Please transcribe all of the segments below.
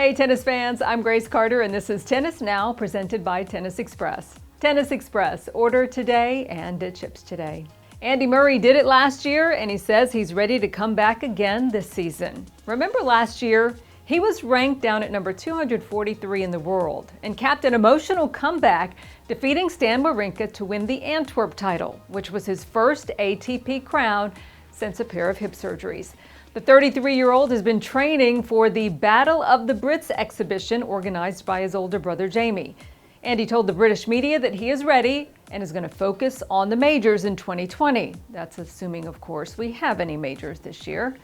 Hey tennis fans, I'm Grace Carter and this is Tennis Now presented by Tennis Express. Tennis Express, order today and it ships today. Andy Murray did it last year and he says he's ready to come back again this season. Remember last year? He was ranked down at number 243 in the world and capped an emotional comeback, defeating Stan Wawrinka to win the Antwerp title, which was his first ATP crown since a pair of hip surgeries. The 33-year-old has been training for the Battle of the Brits exhibition organized by his older brother Jamie. And he told the British media that he is ready and is going to focus on the majors in 2020. That's assuming, of course, we have any majors this year.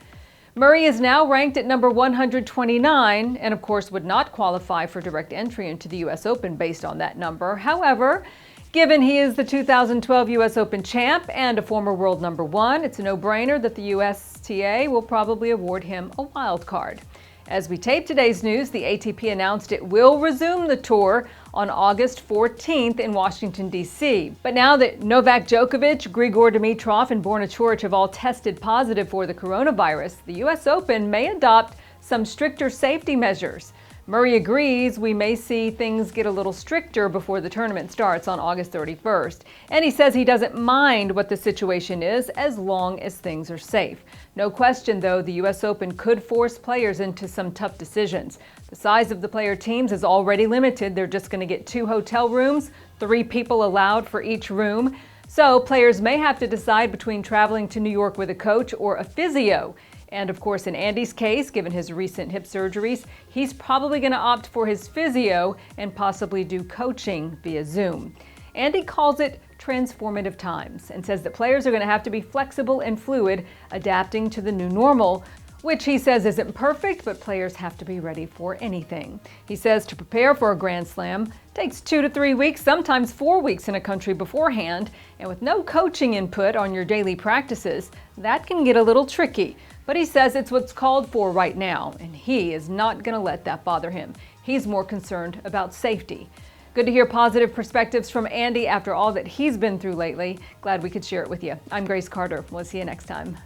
Murray is now ranked at number 129 and, of course, would not qualify for direct entry into the U.S. Open based on that number. However, given he is the 2012 U.S. Open champ and a former world number one, it's a no-brainer that the USTA will probably award him a wild card. As we tape today's news, the ATP announced it will resume the tour on August 14th in Washington, D.C. But now that Novak Djokovic, Grigor Dimitrov, and Borna Coric have all tested positive for the coronavirus, the U.S. Open may adopt some stricter safety measures. Murray agrees we may see things get a little stricter before the tournament starts on August 31st. And he says he doesn't mind what the situation is as long as things are safe. No question, though, the U.S. Open could force players into some tough decisions. The size of the player teams is already limited. They're just going to get 2 hotel rooms, 3 people allowed for each room. So players may have to decide between traveling to New York with a coach or a physio. And of course, in Andy's case, given his recent hip surgeries, he's probably going to opt for his physio and possibly do coaching via Zoom. Andy calls it transformative times and says that players are going to have to be flexible and fluid, adapting to the new normal, which he says isn't perfect, but players have to be ready for anything. He says to prepare for a Grand Slam takes 2 to 3 weeks, sometimes 4 weeks in a country beforehand, and with no coaching input on your daily practices, that can get a little tricky. But he says it's what's called for right now, and he is not going to let that bother him. He's more concerned about safety. Good to hear positive perspectives from Andy after all that he's been through lately. Glad we could share it with you. I'm Grace Carter. We'll see you next time.